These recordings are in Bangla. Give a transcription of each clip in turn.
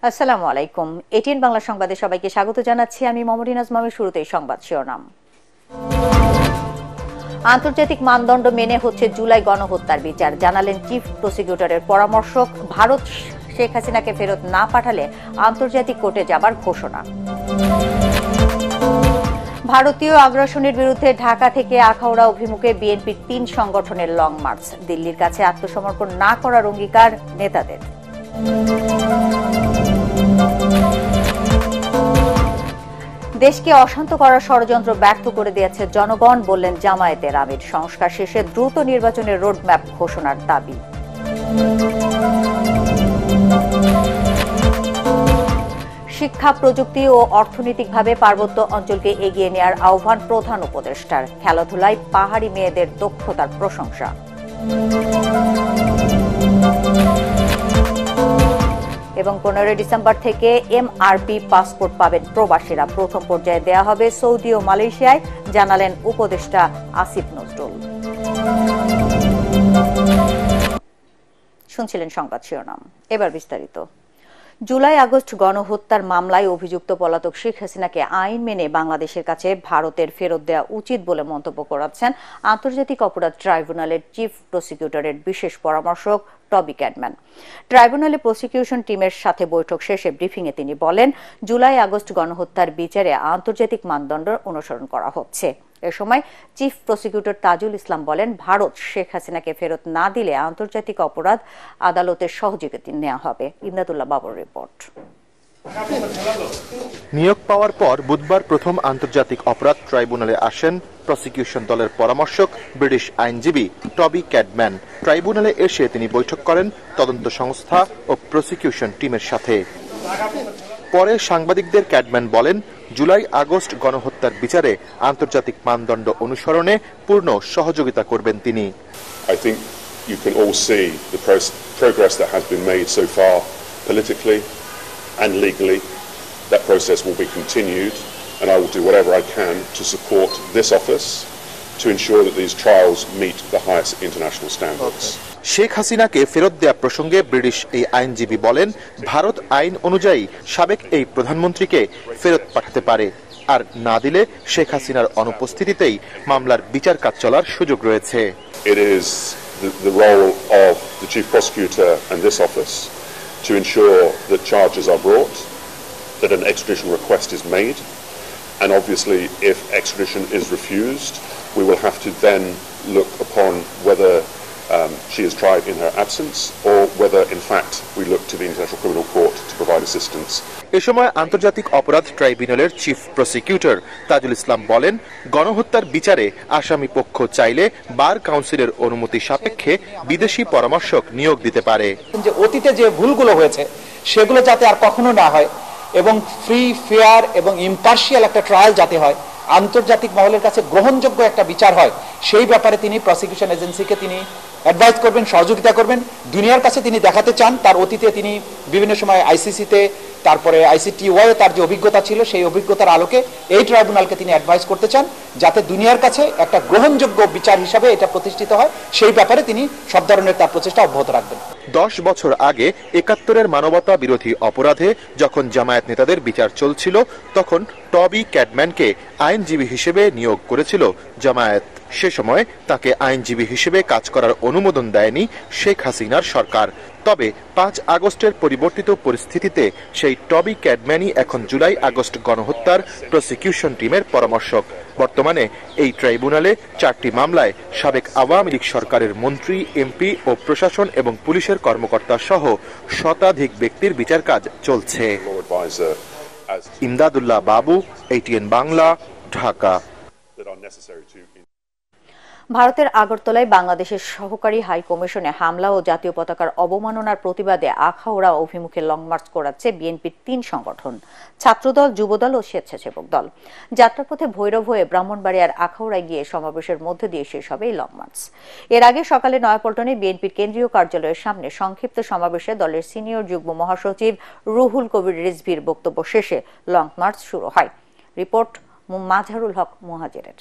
আসসালামু আলাইকুম। এটিএন বাংলা সংবাদে সবাইকে স্বাগত জানাচ্ছি। আমি মমরিন আজমামের শুরুতেই সংবাদ শিরোনাম। আন্তর্জাতিক মানদণ্ড মেনে হচ্ছে জুলাই গণহত্যার বিচার, জানালেন চিফ প্রসিকিউটরের পরামর্শক। ভারত শেখ হাসিনাকে ফেরত না পাঠালে আন্তর্জাতিক কোর্টে যাবার ঘোষণা। ভারতীয় আগ্রাসনের বিরুদ্ধে ঢাকা থেকে আখাউড়া অভিমুখে বিএনপির ৩ সংগঠনের লং মার্চ। দিল্লির কাছে আত্মসমর্পণ না করার অঙ্গীকার নেতাদের। দেশকে অশান্ত করার ষড়যন্ত্র ব্যর্থ করে দিয়েছে জনগণ, বললেন জামায়াতের আমির। সংস্কার শেষে দ্রুত নির্বাচনের রোডম্যাপ ঘোষণার দাবি। শিক্ষা, প্রযুক্তি ও অর্থনৈতিকভাবে পার্বত্য অঞ্চলকে এগিয়ে নেওয়ার আহ্বান প্রধান উপদেষ্টার। খেলাধুলায় পাহাড়ি মেয়েদের দক্ষতার প্রশংসা। এবং 15 ডিসেম্বর থেকে এমআরপি পাসপোর্ট পাবেন প্রবাসীরা। প্রথম পর্যায়ে দেয়া হবে সৌদি ও মালয়েশিয়ায়, জানালেন উপদেষ্টা আসিফ নজরুল। শুনছিলেন সংবাদ শিরোনাম, এবার বিস্তারিত। জুলাই আগস্ট গণহত্যার মামলায় অভিযুক্ত পলাতক শেখ হাসিনাকে আইন মেনে বাংলাদেশের কাছে ভারতের ফেরত দেওয়া উচিত বলে মন্তব্য করেছেন আন্তর্জাতিক অপরাধ ট্রাইব্যুনালের চিফ প্রসিকিউটরের বিশেষ পরামর্শক টবি ক্যাডম্যান। ট্রাইব্যুনালে প্রসিকিউশন টিমের সাথে বৈঠক শেষে ব্রিফিংয়ে তিনি বলেন, জুলাই আগস্ট গণহত্যার বিচারে আন্তর্জাতিক মানদণ্ড অনুসরণ করা হচ্ছে। এ সময় চিফ প্রসিকিউটর তাজুল ইসলাম বলেন, ভারত শেখ হাসিনাকে ফেরত না দিলে আন্তর্জাতিক অপরাধ আদালতের সহযোগিতা নেওয়া হবে। ইমদাদুল্লাহ বাবুর রিপোর্ট। নিয়োগ পাওয়ার পর বুধবার প্রথম আন্তর্জাতিক অপরাধ ট্রাইব্যুনালে আসেন প্রসিকিউশন দলের পরামর্শক ব্রিটিশ আইনজীবী টবি ক্যাডম্যান। ট্রাইব্যুনালে এসে তিনি বৈঠক করেন তদন্ত সংস্থা ও প্রসিকিউশন টিমের সাথে। পরে সাংবাদিকদের ক্যাডম্যান বলেন, জুলাই আগস্ট গণহত্যার বিচারে আন্তর্জাতিক মানদণ্ড অনুসরণে পূর্ণ সহযোগিতা করবেন তিনি। I think you can all see the progress that has been made so far politically and legally. That process will be continued and I will do whatever I can to support this office to ensure that these trials meet the highest international standards. Sheikh হাসিনাকে ফেরত দেয়া প্রসঙ্গে ব্রিটিশ এই আইনজীবী বলেন, ভারত আইন অনুযায়ী সাবেক এই প্রধানমন্ত্রীকে ফেরত পাঠাতে পারে, আর না দিলে শেখ হাসিনার অনুপস্থিতিতেই মামলার বিচার কাজ চলার সুযোগ রয়েছে। It is the role of the chief prosecutor and this office to ensure that charges are brought, that an extradition request is made, and obviously if extradition is refused, we will have to then look upon whether she is tried in her absence or whether in fact we look to the International Criminal Court to provide assistance. এ সময় আন্তর্জাতিক অপরাধ ট্রাইব্যুনালের চিফ প্রসিকিউটর তাজুল ইসলাম বলেন, গণহত্যার বিচারে আসামি পক্ষ চাইলে বার কাউন্সিলের অনুমতি সাপেক্ষে বিদেশি পরামর্শক নিয়োগ দিতে পারে। যে অতীতে যে ভুলগুলো হয়েছে সেগুলো যাতে আর কখনো না হয় এবং ফ্রি, ফেয়ার এবং ইম্পার্শিয়াল একটা ট্রায়াল যাতে হয়, আন্তর্জাতিক মহলের কাছে গ্রহণযোগ্য একটা বিচার হয়, সেই ব্যাপারে তিনি প্রসিকিউশন এজেন্সিকে তিনি অ্যাডভাইস করবেন, সহযোগিতা করবেন। দুনিয়ার কাছে তিনি দেখাতে চান তার অতীতে তিনি বিভিন্ন সময় আইসিসিতে, তারপরে আইসিটিওয়াই তার যে অভিজ্ঞতা ছিল সেই অভিজ্ঞতার আলোকে এই ট্রাইব্যুনালকে তিনি অ্যাডভাইস করতে চান যাতে দুনিয়ার কাছে একটা গ্রহণযোগ্য বিচার হিসাবে এটা প্রতিষ্ঠিত হয়, সেই ব্যাপারে তিনি সব ধরনের তার প্রচেষ্টা অব্যাহত রাখবেন। 10 বছর আগে 71-এর মানবতা বিরোধী অপরাধে যখন জামায়াত নেতাদের বিচার চলছিল, তখন টবি ক্যাডম্যানকে আইনজীবী হিসেবে নিয়োগ করেছিল জামায়াত। সে সময় তাকে আইনজীবী হিসেবে কাজ করার অনুমোদন দেয়নি শেখ হাসিনার সরকার। তবে 5 আগস্টের পরিবর্তিত পরিস্থিতিতে সেই টবি ক্যাডম্যানই এখন জুলাই আগস্ট গণহত্যার প্রসিকিউশন টিমের পরামর্শক। বর্তমানে এই ট্রাইব্যুনালে 4টি মামলায় সাবেক আওয়ামী লীগ সরকারের মন্ত্রী, এমপি ও প্রশাসন এবং পুলিশের কর্মকর্তা সহ শতাধিক ব্যক্তির বিচার কাজ চলছে। ইমদাদুল্লাহ বাবু, এটিএন বাংলা, ঢাকা। ভারতের আগরতলায় বাংলাদেশের সহকারী হাই কমিশনে হামলা ও জাতীয় পতাকার অবমাননার প্রতিবাদে আখাউড়া অভিমুখে লং মার্চ করাচ্ছে বিএনপির 3 সংগঠন, ছাত্রদল, যুবদল ও স্বেচ্ছাসেবক দল। যাত্রাপথে ভৈরব হয়ে ব্রাহ্মণবাড়িয়ার আখাউড়ায় গিয়ে সমাবেশের মধ্য দিয়ে শেষ হবে এই লং মার্চ। এর আগে সকালে নয়াপল্টনে বিএনপির কেন্দ্রীয় কার্যালয়ের সামনে সংক্ষিপ্ত সমাবেশে দলের সিনিয়র যুগ্ম মহাসচিব রুহুল কবির রিজভির বক্তব্য শেষে লং মার্চ শুরু হয়। রিপোর্ট মাজহারুল হক মুহাজিরের।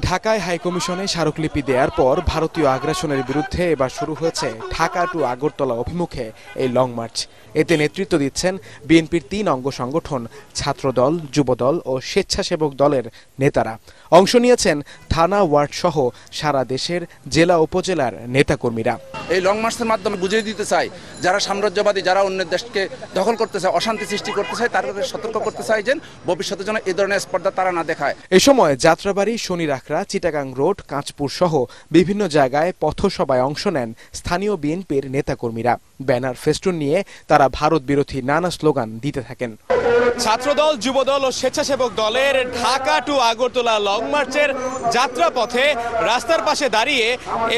ঢাকায় হাইকমিশনে স্মারকলিপি দেওয়ার পর ভারতীয় আগ্রাসনের বিরুদ্ধে এবার শুরু হয়েছে ঢাকা টু আগরতলা অভিমুখে এই লং মার্চ। এতে নেতৃত্ব দিচ্ছেন বিএনপির ৩ অঙ্গ সংগঠন ছাত্রদল, যুবদল ও স্বেচ্ছাসেবক দলের নেতারা। অংশ নিয়েছেন থানা, ওয়ার্ড সহ সারা দেশের জেলা উপজেলার নেতাকর্মীরা। এই লং মার্চের মাধ্যমে বুঝিয়ে দিতে চাই যারা সাম্রাজ্যবাদী, যারা অন্যের দেশকে দখল করতে চায়, অশান্তি সৃষ্টি করতে চায়, তাদেরকে সতর্ক করতে চাই যে ভবিষ্যতে যেন এই ধরনের স্পর্ধা তারা না দেখায়। এ সময় যাত্রাবাড়ি, শনিরাখড়া, চিটাগাং রোড, কাঁচপুর সহ বিভিন্ন জায়গায় পথসভায় অংশ নেন স্থানীয় বিএনপির নেতাকর্মীরা। ব্যানার, ফেস্টুন নিয়ে তারা ভারত বিরোধী নানা স্লোগান দিতে থাকেন। ছাত্রদল, যুবদল ও স্বেচ্ছাসেবক দলের ঢাকা টু আগরতলা লং মার্চের যাত্রাপথে রাস্তার পাশে দাঁড়িয়ে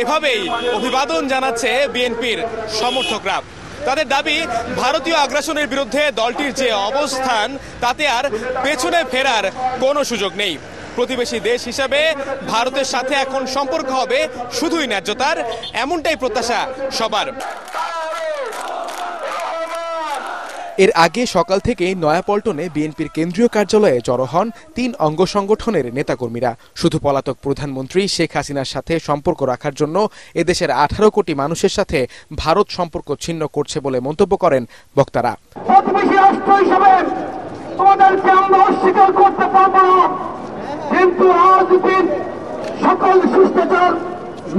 এভাবেই অভিবাদন জানাচ্ছে বিএনপির সমর্থকরা। তাদের দাবি, ভারতীয় আগ্রাসনের বিরুদ্ধে দলটির যে অবস্থান তাতে আর পেছনে ফেরার কোনো সুযোগ নেই। প্রতিবেশী দেশ হিসাবে ভারতের সাথে এখন সম্পর্ক হবে শুধুই ন্যায্যতার, এমনটাই প্রত্যাশা সবার। এর আগে সকাল থেকে নয়াপল্টনে বিএনপির কেন্দ্রীয় কার্যালয়ে জড়ো হন ৩ অঙ্গ সংগঠনের নেতাকর্মীরা। শুধু পলাতক প্রধানমন্ত্রী শেখ হাসিনার সাথে সম্পর্ক রাখার জন্য এদেশের 18 কোটি মানুষের সাথে ভারত সম্পর্ক ছিন্ন করছে বলে মন্তব্য করেন বক্তারা। প্রতিবেশী রাষ্ট্র হিসেবে তোমাদেরকে আমরা অস্বীকার করতে পারবো না, কিন্তু রাজনীতির সকল শিষ্টাচার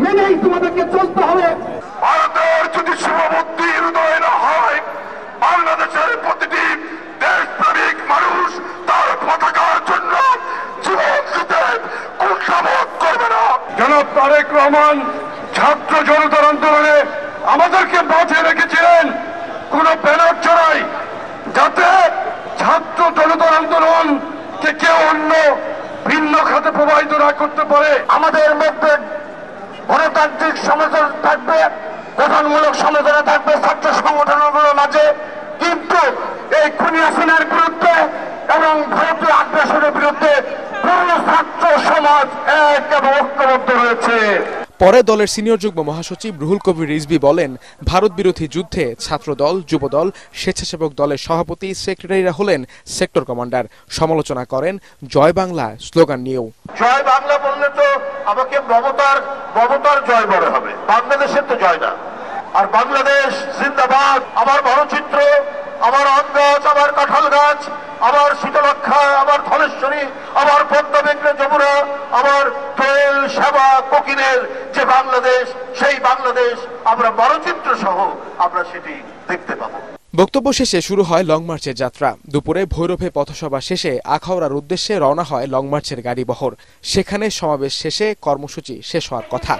মেনেই তোমাদেরকে চলতে হবে। ভারতের যদি শুভবুদ্ধি হৃদয় না হয়, বাংলাদেশের প্রতিটি দেশপ্রেমিক মানুষ তার পতাকার জন্য জীবন দিতে কুণ্ঠাবোধ করবে না। জনাব তারেক রহমান ছাত্র জনতার আন্দোলনে আমাদেরকে বাঁচিয়ে রেখেছিলেন কোন ব্যানার চড়াই, যাতে ছাত্র জনতার আন্দোলনকে কেউ অন্য ভিন্ন খাতে প্রবাহিত না করতে পারে। আমাদের মধ্যে গণতান্ত্রিক সমালোচনা থাকবে, গঠনমূলক সমালোচনা থাকবে ছাত্র সংগঠনগুলোর মাঝে, কিন্তু এই খুনি হাসিনার বিরুদ্ধে এবং ভারতীয় আগ্রাসনের বিরুদ্ধে পুরো ছাত্র সমাজ এক এবং ঐক্যবদ্ধ হয়েছে। পরে দলের সিনিয়র যুগ্ম মহাসচিব রুহুল কবির রিজভী বলেন, ভারত বিরোধী যুদ্ধে ছাত্রদল, যুবদল, স্বেচ্ছাসেবক দলের সভাপতি, সেক্রেটারিরা হলেন সেক্টর কমান্ডার। সমালোচনা করেন জয় বাংলা স্লোগান নিয়েও। জয় বাংলা বললে তো আমাকে মমতার জয় বড় হবে, বাংলাদেশের তো জয় না। আর বাংলাদেশ জিন্দাবাদ, আমার বড়চিত্র, আমার আম গাছ, আমার কাঁঠাল গাছ, আমার শীতলক্ষা, আমার ধলেশ্বরী, আমার পদ্মা, মেঘনা, যমুনা, আমার দোয়েল, সেবা, কোকিলের যে বাংলাদেশ, সেই বাংলাদেশ আমরা বড়চিত্র সহ আমরা সেটি দেখতে পাবো। বক্তব্য শেষে শুরু হয় লং মার্চের যাত্রা। দুপুরে ভৈরবে পথসভা শেষে আখাউড়ার উদ্দেশ্যে রওনা হয় লং মার্চের গাড়িবহর। সেখানে সমাবেশ শেষে কর্মসূচি শেষ হওয়ার কথা।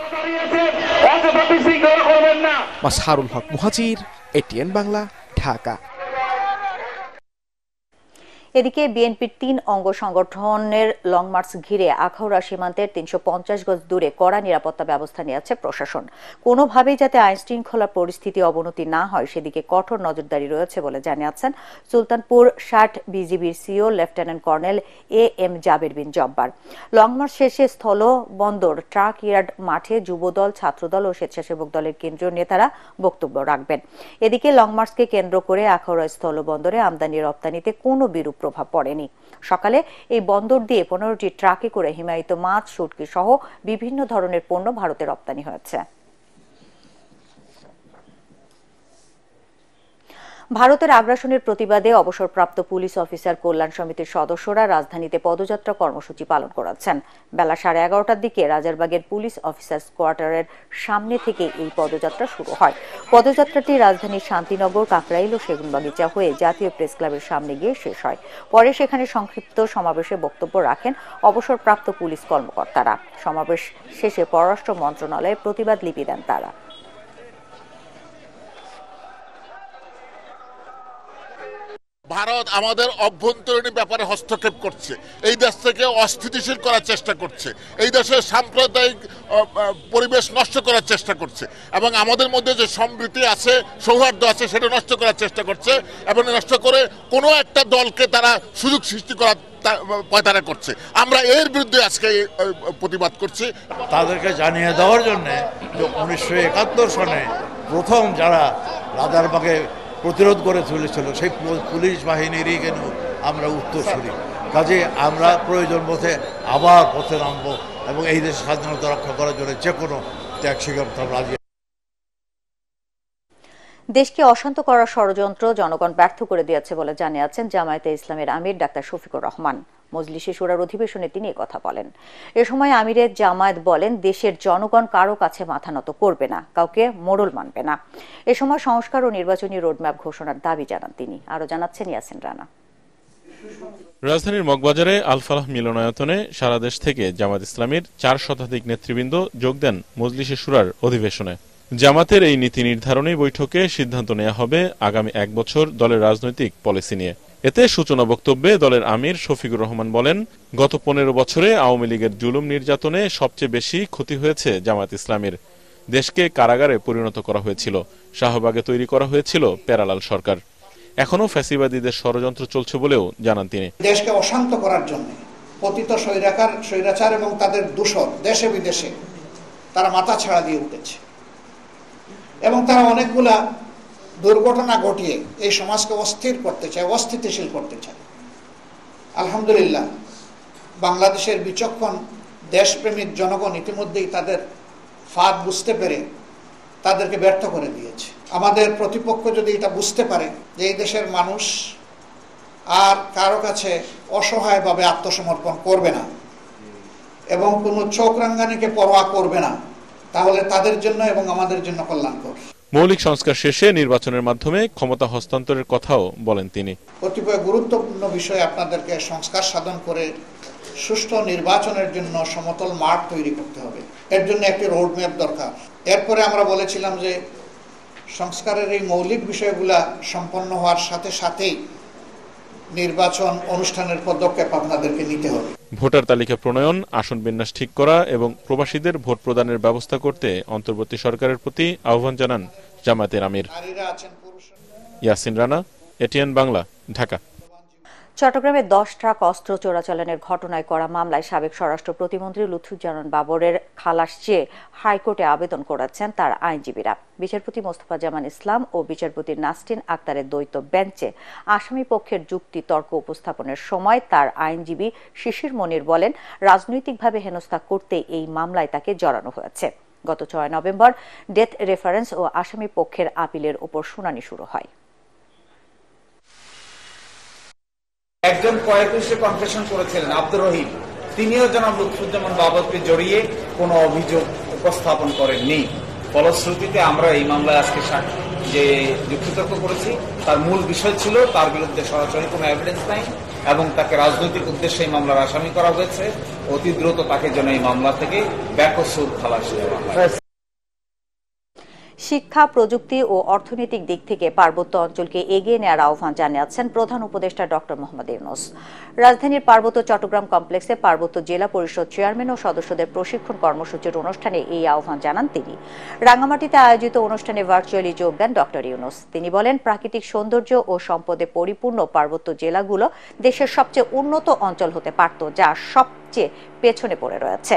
মাসহারুল হক মুহাজির, ATN বাংলা, ঢাকা। এদিকে বিএনপির ৩ অঙ্গ সংগঠনের লং মার্চ ঘিরে আখাউড়া সীমান্তের ৩৫০ গজ দূরে কড়া নিরাপত্তা ব্যবস্থা নিয়েছে প্রশাসন। কোনোভাবেই যাতে আইন শৃঙ্খলা পরিস্থিতি অবনতি না হয় সেদিকে কঠোর নজরদারি রয়েছে বলে জানিয়েছেন সুলতানপুর ৬০ বিজিবির CO lieutenant colonel AM Jaber bin Jabbar. Long march শেষে স্থলবন্দর, ট্রাক ইয়ার্ড মাঠে যুবদল, ছাত্রদল ও স্বেচ্ছাসেবক দলের কেন্দ্রীয় নেতারা বক্তব্য রাখবেন। এদিকে লং মার্চকে কেন্দ্র করে আখাউড়া স্থলবন্দরে আমদানি রপ্তানিতে কোনো বিরূপ প্রভাব পড়েনি। সকালে এই বন্দর দিয়ে 15টি ট্রাকে করে হিমায়িত মাছ, শুটকি সহ বিভিন্ন ধরনের পণ্য ভারতে রপ্তানি হয়েছে। ভারতের আগ্রাসনের প্রতিবাদে অবসরপ্রাপ্ত পুলিশ অফিসার কল্যাণ সমিতির সদস্যরা রাজধানীতে পদযাত্রা কর্মসূচি পালন করাচ্ছেন। বেলা 11:30টার দিকে রাজারবাগের পুলিশ অফিসার্স কোয়ার্টারের সামনে থেকে এই পদযাত্রা শুরু হয়। পদযাত্রাটি রাজধানীর শান্তিনগর, কাকরাইল ও সেগুনবাগিচা হয়ে জাতীয় প্রেস ক্লাবের সামনে গিয়ে শেষ হয়। পরে সেখানে সংক্ষিপ্ত সমাবেশে বক্তব্য রাখেন অবসরপ্রাপ্ত পুলিশ কর্মকর্তারা। সমাবেশ শেষে পররাষ্ট্র মন্ত্রণালয়ে প্রতিবাদ লিপি দেন তারা। ভারত আমাদের অভ্যন্তরীণ ব্যাপারে হস্তক্ষেপ করছে, এই দেশ থেকে অস্থিতিশীল করার চেষ্টা করছে, এই দেশের সাম্প্রদায়িক পরিবেশ নষ্ট করার চেষ্টা করছে এবং আমাদের মধ্যে যে সম্প্রীতি আছে, সৌহার্দ্য আছে, সেটা নষ্ট করার চেষ্টা করছে এবং নষ্ট করে কোনো একটা দলকে তারা সুযোগ সৃষ্টি করার পয়তারা করছে। আমরা এর বিরুদ্ধে আজকে প্রতিবাদ করছি। তাদেরকে জানিয়ে দেওয়ার জন্য 1971 সনে প্রথম যারা রাজারবাগে প্রতিরোধ করে চলেছিল, সেই পুলিশ বাহিনীরই কেন আমরা উত্তরসূরি। কাজে আমরা প্রয়োজন বোধে আবার পথে নামবো এবং এই দেশের স্বাধীনতা রক্ষা করার জন্য যে কোনো ত্যাগ স্বীকার করতে রাজি। দেশকে অশান্ত করার ষড়যন্ত্র জনগণ ব্যর্থ করে দিয়েছে বলে জানিয়েছেন জামায়াতে ইসলামের আমির ডাক্তার শফিকুর রহমান। মজলিসে শুরার অধিবেশনে তিনি কথা বলেন। এ সময় আমিরের জামায়াত বলেন, দেশের জনগণ কারো কাছে মাথা নত করবে না, কাউকে মোড়ল মানবে না। এ সময় সংস্কার ও নির্বাচনী রোডম্যাপ ঘোষণার দাবি জানান তিনি। আরো জানাচ্ছেন ইয়াসিন রানা। রাজধানীর মগবাজারে আল ফালাহ মিলনায়তনে সারা দেশ থেকে জামায়াত ইসলামীর 4 শতাধিক নেতৃবৃন্দ যোগ দেন মজলিসে শুরার অধিবেশনে। জামাতের এই নীতি নির্ধারণী বৈঠকে সিদ্ধান্ত নেওয়া হবে আগামী 1 বছর দলের রাজনৈতিক পলিসি নিয়ে। এতে সূচনা বক্তব্যে দলের আমির শফিকুর রহমান বলেন, গত 15 বছরে আওয়ামী লীগের জুলুম নির্যাতনে সবচেয়ে বেশি ক্ষতি হয়েছে জামায়াত ইসলামীর। দেশকে কারাগারে পরিণত করা হয়েছিল, শাহবাগে তৈরি করা হয়েছিল প্যারালাল সরকার। এখনো ফ্যাসিবাদীদের ষড়যন্ত্র চলছে বলেও জানান তিনি। দেশকে অশান্ত করার জন্য পতিত স্বৈরাচার এবং তাদের দূষণ দেশে বিদেশে তারা মাথা ছাড়া দিয়ে উঠেছে এবং তারা অনেকগুলা দুর্ঘটনা ঘটিয়ে এই সমাজকে অস্থির করতে চায়, অস্থিতিশীল করতে চায়। আলহামদুলিল্লাহ, বাংলাদেশের বিচক্ষণ দেশপ্রেমিক জনগণ ইতিমধ্যেই তাদের ফাঁদ বুঝতে পেরে তাদেরকে ব্যর্থ করে দিয়েছে। আমাদের প্রতিপক্ষ যদি এটা বুঝতে পারে যে এই দেশের মানুষ আর কারো কাছে অসহায়ভাবে আত্মসমর্পণ করবে না এবং কোনো চোখ রাঙ্গানিকে পরোয়া করবে না, তাহলে তাদের জন্য এবং আমাদের জন্য কল্যাণকর। মৌলিক সংস্কার শেষে নির্বাচনের মাধ্যমে ক্ষমতা হস্তান্তরের কথাও বলেন তিনি। কতিপয় গুরুত্বপূর্ণ বিষয়ে আপনাদেরকে সংস্কার সাধন করে সুষ্ঠু নির্বাচনের জন্য সমতল মাঠ তৈরি করতে হবে। এর জন্য একটি রোডম্যাপ দরকার। এরপরে আমরা বলেছিলাম যে সংস্কারের এই মৌলিক বিষয়গুলা সম্পন্ন হওয়ার সাথে সাথেই নির্বাচন অনুষ্ঠানের পদক্ষেপ আপনাদেরকে নিতে হবে। ভোটার তালিকা প্রণয়ন, আসন বিন্যাস ঠিক করা এবং প্রবাসীদের ভোট প্রদানের ব্যবস্থা করতে অন্তর্বর্তী সরকারের প্রতি আহ্বান জানান জামায়াতের আমির। ইয়াসিন রানা, এটিএন বাংলা, ঢাকা। চট্টগ্রামে 10 ট্রাক অস্ত্র চোরাচালানের ঘটনায় করা মামলায় সাবেক স্বরাষ্ট্র প্রতিমন্ত্রী লুৎফুজ্জামান বাবরের খালাস চেয়ে হাইকোর্টে আবেদন করেছেন তার আইনজীবীরা। বিচারপতি মোস্তফা জামান ইসলাম ও বিচারপতি নাসরিন আক্তারের দ্বৈত বেঞ্চে আসামি পক্ষের যুক্তি তর্ক উপস্থাপনের সময় তার আইনজীবী শিশির মনির বলেন, রাজনৈতিকভাবে হেনস্থা করতে এই মামলায় তাকে জড়ানো হয়েছে। গত 6 নভেম্বর ডেথ রেফারেন্স ও আসামি পক্ষের আপিলের উপর শুনানি শুরু হয়। একজন কয়েকশে কনফেশন করেছিলেন আব্দুর রহিম, তিনিও জনাব লুৎফুজ্জামান বাবরকে জড়িয়ে কোনো অভিযোগ উপস্থাপন করেননি। ফলশ্রুতিতে আমরা এই মামলায় আজকে যে যুক্তিতর্ক করেছি তার মূল বিষয় ছিল তার বিরুদ্ধে সরাসরি কোনো এভিডেন্স নাই এবং তাকে রাজনৈতিক উদ্দেশ্যে এই মামলার আসামি করা হয়েছে। অতি দ্রুত তাকে যেন এই মামলা থেকে বেকসুর খালাস দেওয়া হয়। শিক্ষা, প্রযুক্তি ও অর্থনৈতিক দিক থেকে পার্বত্য অঞ্চলকে এগিয়ে নেওয়ার আহ্বান জানিয়েছেন প্রধান উপদেষ্টা ডক্টর মোহাম্মদ ইউনূস। রাজধানীর পার্বত্য চট্টগ্রাম কমপ্লেক্সে পার্বত্য জেলা পরিষদ চেয়ারম্যান ও সদস্যদের প্রশিক্ষণ কর্মসূচির অনুষ্ঠানে এই আহ্বান জানান তিনি। রাঙামাটিতে আয়োজিত অনুষ্ঠানে ভার্চুয়ালি যোগ দেন ডক্টর ইউনূস। তিনি বলেন, প্রাকৃতিক সৌন্দর্য ও সম্পদে পরিপূর্ণ পার্বত্য জেলাগুলো দেশের সবচেয়ে উন্নত অঞ্চল হতে পারত, যা সবচেয়ে পেছনে পড়ে রয়েছে।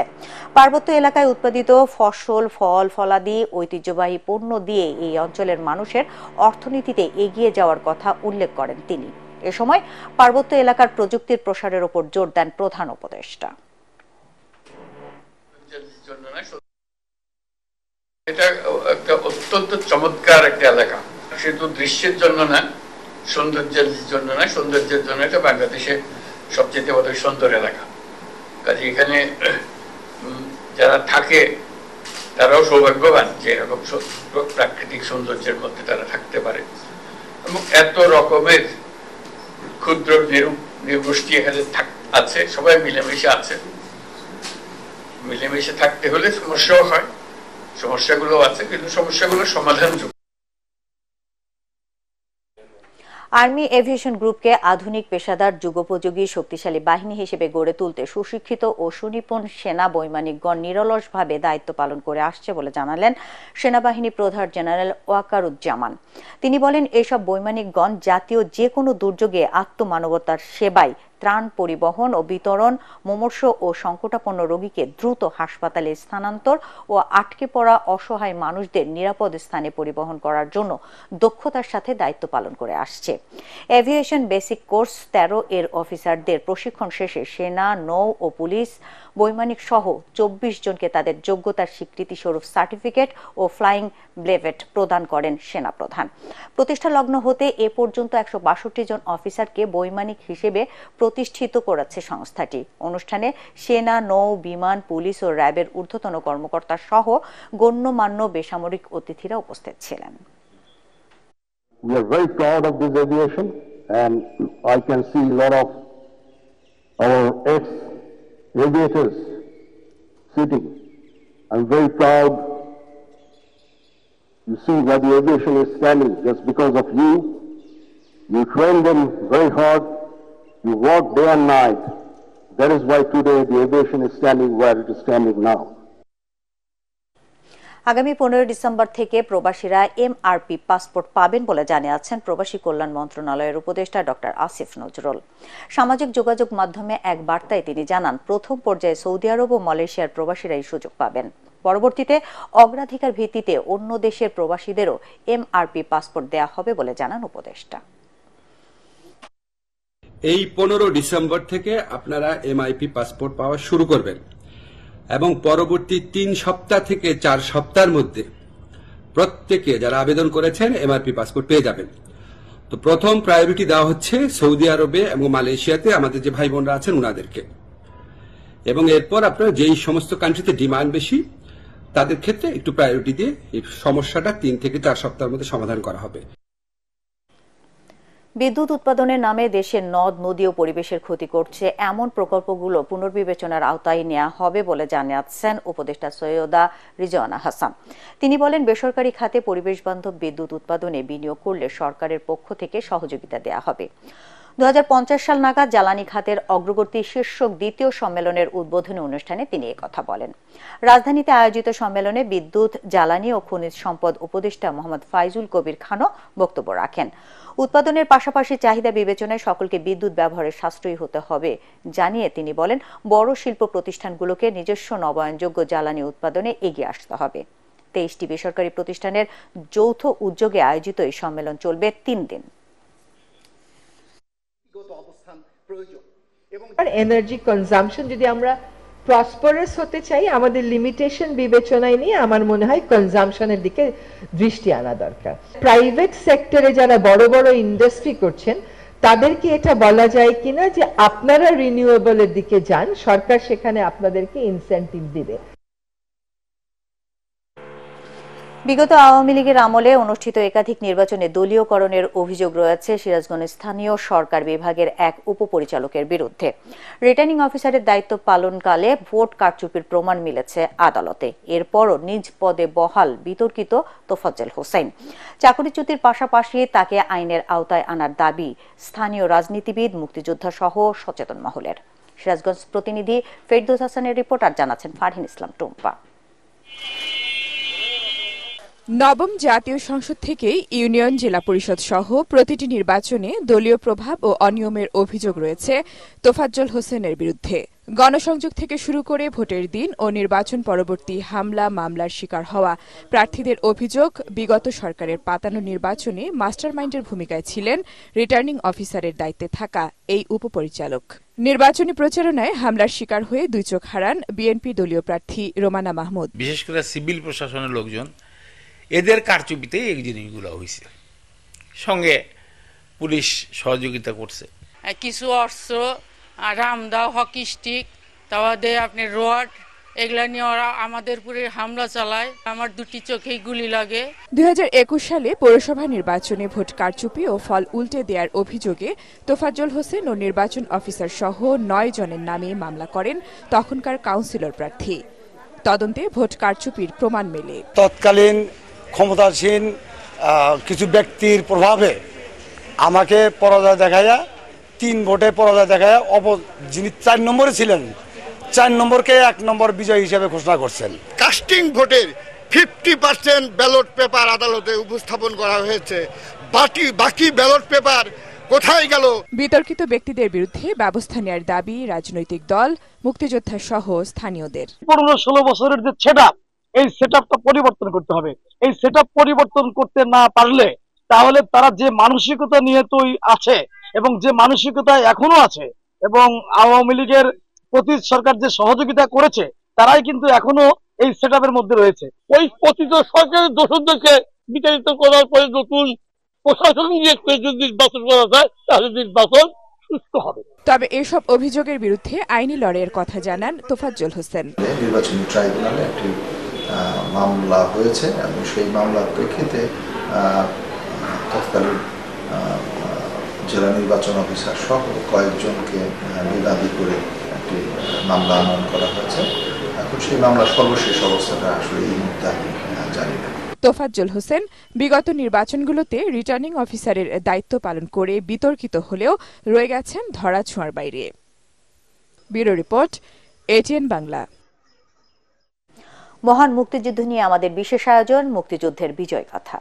পার্বত্য এলাকায় উৎপাদিত ফসল, ফল, ফলাদি, ঐতিহ্যবাহী পণ্য দিয়ে এই অঞ্চলের মানুষের অর্থনীতিতে এগিয়ে যাওয়ার কথা উল্লেখ করেন তিনি। এ সময় পার্বত্য এলাকার প্রযুক্তির প্রসারের উপর জোর দেন প্রধান উপদেষ্টা। এটা একটা অত্যন্ত চমৎকার একটা এলাকা, শুধু দৃশ্যের জন্য না, সৌন্দর্যের জন্য না, সৌন্দর্যের জন্য এটা বাংলাদেশের সবচেয়ে বোধহয় সুন্দর এলাকা। কাজে এখানে যারা থাকে তারাও সৌভাগ্যবান যে এরকম প্রাকৃতিক সৌন্দর্যের মধ্যে তারা থাকতে পারে এবং এত রকমের ক্ষুদ্র নৃগোষ্ঠী এখানে আছে, সবাই মিলেমিশে আছে। মিলেমিশে থাকতে হলে সমস্যাও হয়, সমস্যাগুলো আছে, কিন্তু সমস্যাগুলোর সমাধানযোগ্য। আর্মি এভিয়েশন গ্রুপকে আধুনিক, পেশাদার, যুগোপযোগী, শক্তিশালী বাহিনী হিসেবে গড়ে তুলতে সুশিক্ষিত ও সুনিপুণ সেনা বৈমানিকগণ নিরলসভাবে দায়িত্ব পালন করে আসছে বলে জানালেন সেনাবাহিনী প্রধান জেনারেল ওয়াকারুজ্জামান। তিনি বলেন, এসব বৈমানিকগণ জাতীয় যে কোনো দুর্যোগে আত্মমানবতার সেবায় ত্রাণ পরিবহন ও বিতরণ, মুমূর্ষ ও সংকটাপন্ন রোগীকে দ্রুত হাসপাতালে স্থানান্তর ও আটকে পড়া অসহায় মানুষদের নিরাপদ স্থানে পরিবহন করার জন্য দক্ষতার সাথে দায়িত্ব পালন করে আসছে। এভিয়েশন বেসিক কোর্স 13 এর অফিসারদের প্রশিক্ষণ শেষে সেনা, নৌ ও পুলিশ, বৈমানিক সহ 24 জনকে তাদের যোগ্যতার স্বীকৃতি স্বরূপ সার্টিফিকেট ও ফ্লাইং ব্লেভেট প্রদান করেন সেনাপ্রধান। প্রতিষ্ঠা লগ্ন হতে এ পর্যন্ত 162 জন অফিসারকে বৈমানিক হিসেবে প্রতিষ্ঠিত করেছে সংস্থাটি। অনুষ্ঠানে সেনা, নৌ, বিমান, পুলিশ ও র্যাবের ঊর্ধ্বতন কর্মকর্তা সহ গণ্যমান্য বেসামরিক অতিথিরা উপস্থিত ছিলেন। We are very proud of this aviation, and I can see a lot of our ex-aviators sitting. I'm very proud. You see why the aviation is standing, just because of you. You train them very hard. You work day and night. That is why today the aviation is standing where it is standing now. আগামী 15 ডিসেম্বর থেকে প্রবাসীরা এমআরপি পাসপোর্ট পাবেন বলে জানিয়েছেন প্রবাসী কল্যাণ মন্ত্রণালয়ের উপদেষ্টা ডক্টর আসিফ নজরুল। সামাজিক যোগাযোগ মাধ্যমে এক বার্তায় তিনি জানান, প্রথম পর্যায়ে সৌদি আরব ও মালয়েশিয়ার প্রবাসীরা এই সুযোগ পাবেন। পরবর্তীতে অগ্রাধিকার ভিত্তিতে অন্য দেশের প্রবাসীদেরও এমআরপি পাসপোর্ট দেয়া হবে বলে জানান উপদেষ্টা। এই 15 ডিসেম্বর থেকে আপনারা এমআইপি পাসপোর্ট পাওয়া শুরু করবেন এবং পরবর্তী 3 সপ্তাহ থেকে 4 সপ্তাহের মধ্যে প্রত্যেকে যারা আবেদন করেছেন এমআরপি পাসপোর্ট পেয়ে যাবেন। তো প্রথম প্রায়োরিটি দেওয়া হচ্ছে সৌদি আরবে এবং মালয়েশিয়াতে আমাদের যে ভাই বোনরা আছেন ওনাদেরকে, এবং এরপর আপনারা যেই সমস্ত কান্ট্রিতে ডিমান্ড বেশি তাদের ক্ষেত্রে একটু প্রায়োরিটি দিয়ে এই সমস্যাটা 3 থেকে 4 সপ্তাহের মধ্যে সমাধান করা হবে। বিদ্যুৎ উৎপাদনের নামে দেশের নদ, নদী ও পরিবেশের ক্ষতি করছে এমন প্রকল্পগুলো পুনর্বিবেচনার আওতায় নেওয়া হবে বলে জানিয়েছেন উপদেষ্টা সৈয়দা রিজওয়ানা হাসান। তিনি বলেন, বেসরকারি খাতে পরিবেশ বান্ধব বিদ্যুৎ উৎপাদনে বিনিয়োগ করলে সরকারের পক্ষ থেকে সহযোগিতা দেওয়া হবে। 2050 সাল নাগাদ জ্বালানি খাতের অগ্রগতি শীর্ষক দ্বিতীয় সম্মেলনের উদ্বোধনী অনুষ্ঠানে তিনি একথা বলেন। রাজধানীতে আয়োজিত সম্মেলনে বিদ্যুৎ, জ্বালানি ও খনিজ সম্পদ উপদেষ্টা মোহাম্মদ ফাইজুল কবির খানও বক্তব্য রাখেন। উৎপাদনের পাশাপাশি চাহিদা বিবেচনায় সকলকে বিদ্যুৎ ব্যবহারে সাশ্রয়ী হতে হবে জানিয়ে তিনি বলেন, বড় শিল্প প্রতিষ্ঠানগুলোকে নিজস্ব নবায়নযোগ্য জ্বালানি উৎপাদনে এগিয়ে আসতে হবে। 23টি বেসরকারি প্রতিষ্ঠানের যৌথ উদ্যোগে আয়োজিত এই সম্মেলন চলবে 3 দিন। এনার্জি কনজাম্পশন যদি আমরা প্রসপারাস হতে চাই, আমাদের লিমিটেশন বিবেচনায় নিয়ে আমার মনে হয় কনজাম্পশনের দিকে দৃষ্টি আনা দরকার। প্রাইভেট সেক্টরে যারা বড় বড় ইন্ডাস্ট্রি করছেন তাদেরকে এটা বলা যায় কিনা যে আপনারা রিনিউয়েবলের দিকে যান, সরকার সেখানে আপনাদেরকে ইনসেন্টিভ দিবে। বিগত আওয়ামী লীগের আমলে অনুষ্ঠিত একাধিক নির্বাচনে দলীয়করণের অভিযোগ রয়েছে সিরাজগঞ্জ স্থানীয় সরকার বিভাগের এক উপপরিচালকের বিরুদ্ধে। রিটার্নিং অফিসারের দায়িত্ব পালনকালে ভোট কারচুপির প্রমাণ মিলেছে আদালতে। এরপরও নিজ পদে বহাল বিতর্কিত তোফাজ্জল হোসেন। চাকরিচ্যুতির পাশাপাশি তাকে আইনের আওতায় আনার দাবি স্থানীয় রাজনীতিবিদ, মুক্তিযোদ্ধা সহ সচেতন মহলের। সিরাজগঞ্জ প্রতিনিধি ফেরদৌস হাসানের রিপোর্ট, আর জানাচ্ছেন ফারহিন ইসলাম টুম্পা। নবম জাতীয় সংসদ থেকে ইউনিয়ন, জেলা পরিষদ সহ প্রতিটি নির্বাচনে দলীয় প্রভাব ও অনিয়মের অভিযোগ রয়েছে তোফাজ্জল হোসেনের বিরুদ্ধে। গণসংযোগ থেকে শুরু করে ভোটের দিন ও নির্বাচন পরবর্তী হামলা মামলার শিকার হওয়া প্রার্থীদের অভিযোগ, বিগত সরকারের পাতানো নির্বাচনে মাস্টারমাইন্ডের ভূমিকায় ছিলেন রিটার্নিং অফিসারের দায়িত্বে থাকা এই উপপরিচালক। নির্বাচনী প্রচারণায় হামলার শিকার হয়ে 2 চোখ হারান বিএনপি দলীয় প্রার্থী রোমানা মাহমুদ। বিশেষ করে সিভিল প্রশাসনের লোকজন, এদের কারচুপিতেই এই জিনিসগুলো হয়েছে, সঙ্গে পুলিশ সহযোগিতা করছে। কিছু অস্ত্র, রামদাও, হকি স্টিক, তাওয়াদে আপনি রড, এগুলা নিয়ে ওরা আমাদের উপরে হামলা চালায়। আমার 2টি চোখেই গুলি লাগে। 2021 সালে পৌরসভা নির্বাচনে ভোট কারচুপি ও ফল উল্টে দেওয়ার অভিযোগে তোফাজ্জল হোসেন ও নির্বাচন অফিসার সহ 9 জনের নামে মামলা করেন তখনকার কাউন্সিলর প্রার্থী। তদন্তে ভোট কারচুপির প্রমাণ মেলে। তৎকালীন ক্ষমতাসীন কিছু ব্যক্তির প্রভাবে আমাকে পরাজয় দেখাইয়া 3 ভোটে পরাজয় দেখাইয়া যিনি 4 নম্বরে ছিলেন 4 নম্বরকে 1 নম্বর বিজয় হিসেবে ঘোষণা করছেন। কাস্টিং ভোটের 50% ব্যালট পেপার আদালতে উপস্থাপন করা হয়েছে। বাকি ব্যালট পেপার কোথায় গেল? বিতর্কিত ব্যক্তিদের বিরুদ্ধে ব্যবস্থা নেওয়ার দাবি রাজনৈতিক দল, মুক্তিযোদ্ধা সহ স্থানীয়দের। 15-16 বছরের যে সেটআপ, এই সেটআপটা পরিবর্তন করতে হবে। এই সেটআপ পরিবর্তন করতে না পারলে তাহলে তারা যে মানসিকতা নিয়ে তো আছে এবং যে মানসিকতা এখনো আছে এবং আওয়ামী লীগের প্রতি সরকার যে সহযোগিতা করেছে তারাই কিন্তু এখনো এই সেটআপের মধ্যে রয়েছে। ওই পতিত সরকারের দোষরদেরকে বিচারিত করার পরে নতুন প্রশাসন নিয়োগ করে যদি নির্বাচন করা যায় তাহলে নির্বাচন সুষ্ঠু হবে। তবে এসব অভিযোগের বিরুদ্ধে আইনি লড়াইয়ের কথা জানান তোফাজ্জল হোসেন। নির্বাচনী ট্রাইব্যুনালে একটি মামলা হয়েছে এবং সেই মামলার প্রেক্ষিতে তৎকালীন জেলা নির্বাচন অফিসার সহ কয়েকজনকে বিবাদী করে একটি মামলা আনয়ন করা হয়েছে। এখন সেই মামলার সর্বশেষ অবস্থাটা আসলে এই মুহূর্তে আমি জানি না। তোফাজ্জল হোসেন বিগত নির্বাচনগুলোতে রিটার্নিং অফিসারের দায়িত্ব পালন করে বিতর্কিত হলেও রয়ে গেছেন ধরাছোঁয়ার বাইরে। Bureau report, ATN Bangla. মহান মুক্তিযুদ্ধ নিয়ে আমাদের বিশেষ আয়োজন মুক্তিযুদ্ধের বিজয় কথা।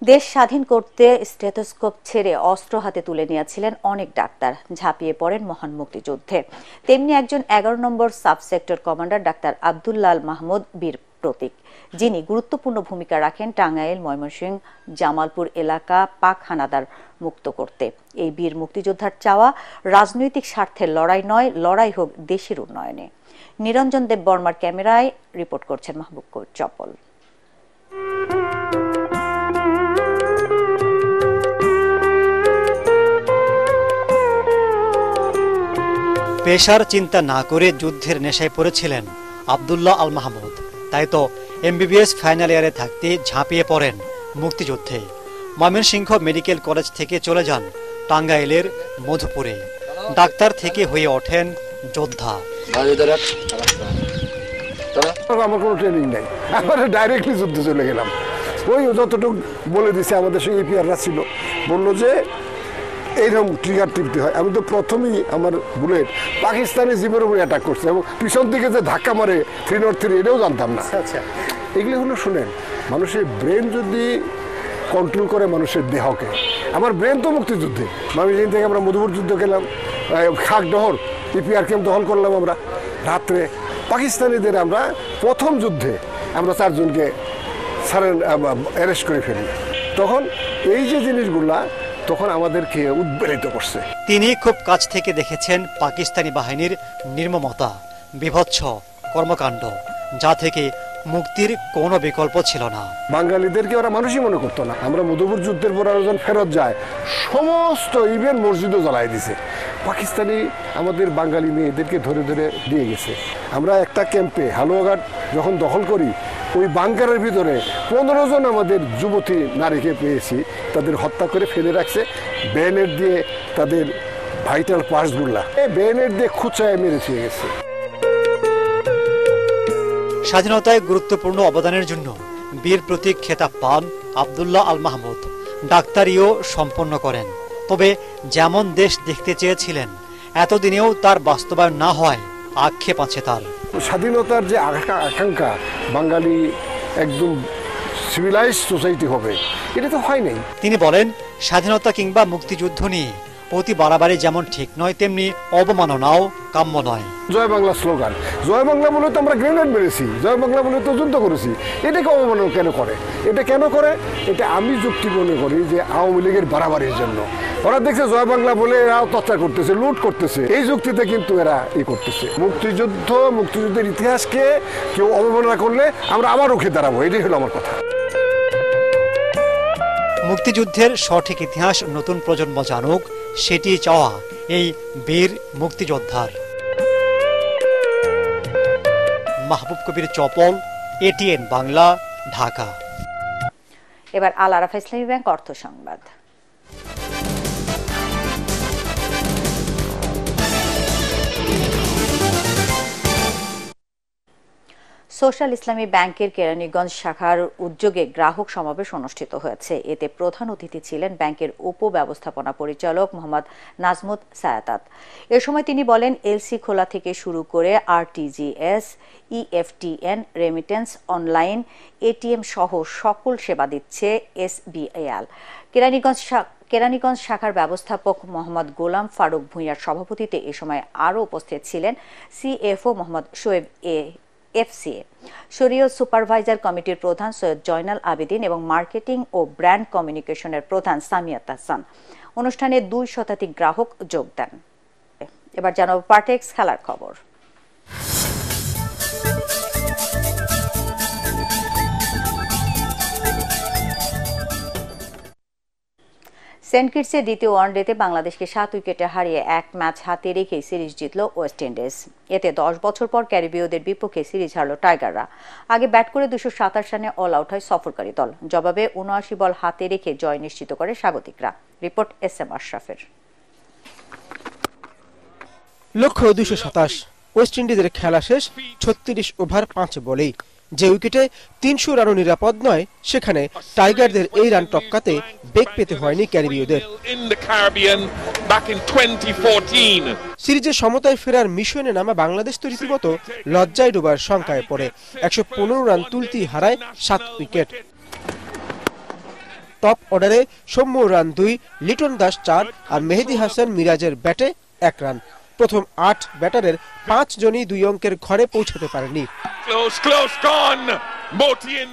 দেশ স্বাধীন করতে স্টেথোস্কোপ ছেড়ে অস্ত্র হাতে তুলে নিয়েছিলেন অনেক ডাক্তার, ঝাঁপিয়ে পড়েন মহান মুক্তিযুদ্ধে। তেমনি একজন 11 নম্বর sub sector commander doctor Abdullah Mahmud Bir Protik, যিনি গুরুত্বপূর্ণ ভূমিকা রাখেন টাঙ্গাইল, ময়মনসিংহ, জামালপুর এলাকা পাক হানাদার মুক্ত করতে। এই বীর মুক্তিযোদ্ধার চাওয়া রাজনৈতিক স্বার্থের লড়াই নয়, লড়াই হোক দেশের উন্নয়নে। নিরঞ্জন দেব বর্মার ক্যামেরায় রিপোর্ট করছেন মাহবুব কবির চপল। পেশার চিন্তা না করে যুদ্ধের নেশায় পড়েছিলেন আব্দুল্লাহ আল মাহমুদ। তাই তো এমবিবিএস ফাইনাল ইয়ারে থাকতে ঝাঁপিয়ে পড়েন মুক্তিযুদ্ধে। ময়মনসিংহ মেডিকেল কলেজ থেকে চলে যান টাঙ্গাইলের মধুপুরে। ডাক্তার থেকে হয়ে ওঠেন যোদ্ধা। আমার কোনো ট্রেনিং নেই, আমরা ডাইরেক্টলি যুদ্ধে চলে গেলাম। ওই যতটুকু বলে দিছে আমাদের সঙ্গে এপিআররা ছিল, বললো যে এইরকম ট্রিগার টিপতে হয়। আমি তো প্রথমেই আমার বুলেট পাকিস্তানি জিপের উপরে অ্যাটাক করছে এবং পিছন থেকে যে ধাক্কা মারে 303 এটাও জানতাম না। আচ্ছা, এগুলি হলো শুনেন, মানুষের ব্রেন যদি কন্ট্রোল করে মানুষের দেহকে। আমার ব্রেন তো মুক্তিযুদ্ধে, ময়মনসিংহ থেকে আমরা মধুপুর যুদ্ধ গেলাম, খাকডহর ইপিআর ক্যাম্প দখল করলাম। আমরা রাত্রে পাকিস্তানিদের আমরা প্রথম যুদ্ধে আমরা 4 জনকে অ্যারেস্ট করে ফেলি। তখন এই যে জিনিসগুলা তখন আমাদেরকে উদ্বেলিত করছে। তিনি খুব কাছ থেকে দেখেছেন পাকিস্তানি বাহিনীর নির্মমতা, বিভৎস কর্মকাণ্ড, যা থেকে মুক্তির কোনো বিকল্প ছিল না। বাঙালিদেরকে ওরা মানুষই মনে করতো না। আমরা মধুপুর যুদ্ধের পর যখন ফেরত যায়, সমস্ত ইভেন মসজিদও জ্বালাই দিছে। পাকিস্তানি আমাদের বাঙালি মেয়েদেরকে ধরে ধরে দিয়ে গেছে। আমরা একটা ক্যাম্পে হালুয়াঘাট যখন দখল করি, ওই বাংকারের ভিতরে 15 জন আমাদের যুবতী নারীকে পেয়েছি, তাদের হত্যা করে ফেলে রাখছে বেনেট দিয়ে, তাদের ভাইটাল পার্টসগুলা বেনেট দিয়ে খুঁচায় মেরে ছুঁয়ে গেছে। স্বাধীনতায় গুরুত্বপূর্ণ অবদানের জন্য বীর প্রতীক খেতাব পান আব্দুল্লাহ আল মাহমুদ। ডাক্তারিও সম্পন্ন করেন। তবে যেমন দেশ দেখতে চেয়েছিলেন এতদিনেও তার বাস্তবায়ন না হয় আক্ষেপ আছে তার। স্বাধীনতার যে আকাঙ্ক্ষা, বাঙালি একদম সিভিলাইজড সোসাইটি হবে, এটা তো হয় নাই। তিনি বলেন, স্বাধীনতা কিংবা মুক্তিযুদ্ধ নিয়ে অতি বাড়াবাড়ি যেমন ঠিক নয়, তেমনি অবমাননাও কাম্য নয়। জয় বাংলা স্লোগান, জয় বাংলা বলে তো আমরা গ্রেনেড মেরেছি, জয় বাংলা বলে তো যুদ্ধ করেছি। এটাকে অবমাননা কেন করে? এটা কেন করে? এটা আমি যুক্তি মনে করি যে আওয়ামী লীগের বাড়াবাড়ির জন্য। ওরা দেখছে জয় বাংলা বলে এরা অত্যাচার করতেছে, লুট করতেছে, এই যুক্তিতে কিন্তু এরা করতেছে। মুক্তিযুদ্ধের ইতিহাসকে কেউ অবমাননা করলে আমরা আবার রুখে দাঁড়াবো, এটাই হলো আমার কথা। মুক্তিযুদ্ধের সঠিক ইতিহাস নতুন প্রজন্ম জানুক, সেটি চাওয়া এই বীর মুক্তিযোদ্ধার। মাহবুব কবির চপল, এটিএন বাংলা, ঢাকা। এবার আল আরাফা ইসলামী ব্যাংক অর্থ সংবাদ। সোশ্যাল ইসলামী ব্যাংকের কেরানীগঞ্জ শাখার উদ্যোগে গ্রাহক সমাবেশ অনুষ্ঠিত হয়েছে। এতে প্রধান অতিথি ছিলেন ব্যাংকের উপব্যবস্থাপনা পরিচালক মোহাম্মদ নাজমুত সায়াদাত। এ সময় তিনি বলেন, এলসি খোলা থেকে শুরু করে RTGS, EFTN, remittance, online, ATM সহ সকল সেবা দিচ্ছে এসবিআইএল। কেরানীগঞ্জ শাখার ব্যবস্থাপক মোহাম্মদ গোলাম ফারুক ভূঁইয়ার সভাপতিত্বে এ সময় আরও উপস্থিত ছিলেন সিএফও মোহাম্মদ শোয়েব এফসিএ, শরীয় সুপারভাইজার কমিটির প্রধান সৈয়দ জয়নাল আবেদিন এবং মার্কেটিং ও ব্র্যান্ড কমিউনিকেশনের প্রধান সামিয়াত হাসান। অনুষ্ঠানে 2 শতাধিক গ্রাহক যোগ দেন। এবার জানাবো পার্টেক্স খেলার খবর। সেন্ট কিটসে দ্বিতীয় ওয়ানডেতে বাংলাদেশকে 7 উইকেটে হারিয়ে 1 ম্যাচ হাতে রেখে সিরিজ জিতল ওয়েস্ট ইন্ডিজ। এতে 10 বছর পর ক্যারিবীয়দের বিপক্ষে সিরিজ হারল টাইগাররা। আগে ব্যাট করে 227 রানে অল আউট হয় সফরকারী দল। জবাবে 79 বল হাতে রেখে জয় নিশ্চিত করে স্বাগতিকরা। Report SM আশরাফের। লক্ষ্য 227। ওয়েস্ট ইন্ডিজের খেলা শেষ 36 ওভার 5 বলেই। যে উইকেটে 300 রানও নিরাপদ নয়, সেখানে টাইগারদের এই রান টপকাতে বেগ পেতে হয়নি ক্যারিবীয়দের। সিরিজের সমতায় ফেরার মিশনে নামা বাংলাদেশ তো রীতিমতো লজ্জায় ডোবার শঙ্কায় পড়ে। 115 রান তুলতেই হারায় 7 উইকেট। টপ অর্ডারে সৌম্য রান 2, লিটন দাস 4 আর মেহেদী হাসান মিরাজের ব্যাটে 1 রান। প্রথম 8 ব্যাটারের 5 জনই 2 অঙ্কের ঘরে পৌঁছাতে পারেনি।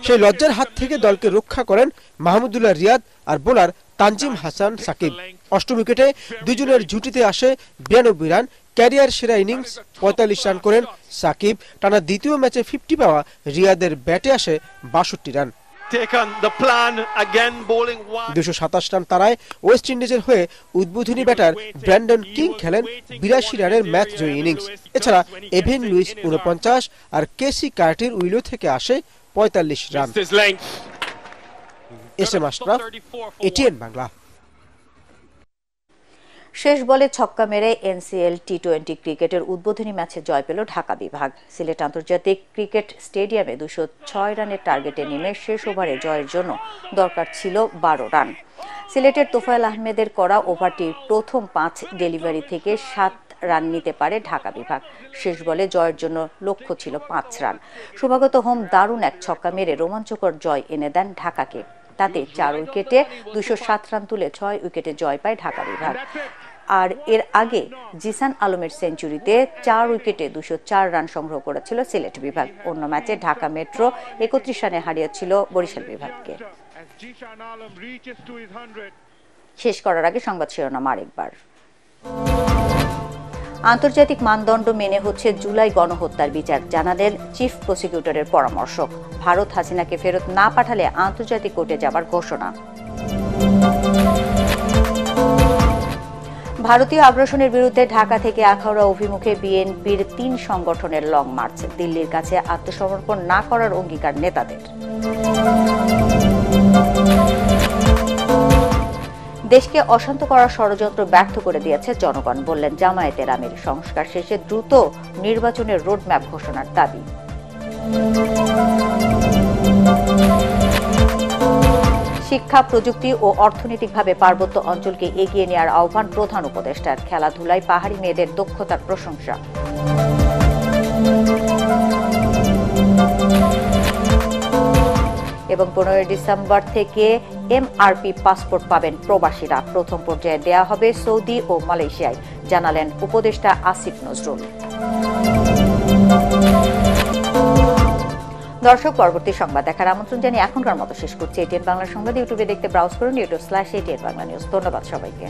সেই লজ্জার হাত থেকে দলকে রক্ষা করেন মাহমুদুল্লাহ রিয়াদ আর বোলার তানজিম হাসান সাকিব। 8ম উইকেটে দুজনের জুটিতে আসে 92 রান। ক্যারিয়ার সেরা ইনিংস 45 রান করেন সাকিব। টানা দ্বিতীয় ম্যাচে 50 পাওয়া রিয়াদের ব্যাটে আসে 62 রান। 227 রান তারায় ওয়েস্ট ইন্ডিজের হয়ে উদ্বোধনী ব্যাটার ব্র্যান্ডন কিং খেলেন 82 রানের ম্যাচ জয়ী ইনিংস। এছাড়া এভেন লুইস 49 আর কেসি কার্টির উইলো থেকে আসে 45 run. SM Ashraf, ATN Bangla. শেষ বলে ছক্কা মেরে NCL T20 ক্রিকেটের উদ্বোধনী ম্যাচে জয় পেল ঢাকা বিভাগ। সিলেট আন্তর্জাতিক ক্রিকেট স্টেডিয়ামে 206 রানের টার্গেটে নেমে শেষ ওভারে জয়ের জন্য দরকার ছিল 12 রান। সিলেটের তোফায়েল আহমেদের করা ওভারটি প্রথম 5 ডেলিভারি থেকে 7 রান নিতে পারে ঢাকা বিভাগ। শেষ বলে জয়ের জন্য লক্ষ্য ছিল 5 রান। শুভাগত হোম দারুণ এক ছক্কা মেরে রোমাঞ্চকর জয় এনে দেন ঢাকাকে। তাতে 4 উইকেটে 207 রান তুলে 6 উইকেটে জয় পায় ঢাকা বিভাগ। আর এর আগে জিসান আলমের সেঞ্চুরিতে 4 উইকেটে 204 রান সংগ্রহ করেছিল সিলেট বিভাগ। অন্য ম্যাচে ঢাকা মেট্রো 31 রানে হারিয়েছিল বরিশাল বিভাগকে। শেষ করার আগে সংবাদ শিরোনাম আরেকবার। আন্তর্জাতিক মানদণ্ড মেনে হচ্ছে জুলাই গণহত্যার বিচার, জানালেন চিফ প্রসিকিউটরের পরামর্শক। ভারত হাসিনাকে ফেরত না পাঠালে আন্তর্জাতিক কোর্টে যাবার ঘোষণা। ভারতীয় আগ্রাসনের বিরুদ্ধে ঢাকা থেকে আখাউড়া অভিমুখে বিএনপির 3 সংগঠনের লং মার্চ। দিল্লির কাছে আত্মসমর্পণ না করার অঙ্গীকার নেতাদের। দেশকে অশান্ত করার ষড়যন্ত্র ব্যর্থ করে দিয়েছে জনগণ, বললেন জামায়াতের আমির। সংস্কার শেষে দ্রুত নির্বাচনের রোডম্যাপ ঘোষণার দাবি। শিক্ষা, প্রযুক্তি ও অর্থনৈতিকভাবে পার্বত্য অঞ্চলকে এগিয়ে নেওয়ার আহ্বান প্রধান উপদেষ্টার। খেলাধুলায় পাহাড়ি মেয়েদের দক্ষতার প্রশংসা। এবং 15 ডিসেম্বর থেকে MRP পাসপোর্ট পাবেন প্রবাসীরা। প্রথম পর্যায়ে দেয়া হবে সৌদি ও মালয়েশিয়ায়, জানালেন উপদেষ্টা আসিফ নজরুল। দর্শক, পরবর্তী সংবাদ দেখার আমন্ত্রণ জানিয়ে এখনকার মতো শেষ করছি। ATN বাংলা সংবাদ ইউটিউবে দেখতে ব্রাউজ করুন youtube/ATN বাংলা নিউজ। ধন্যবাদ সবাইকে।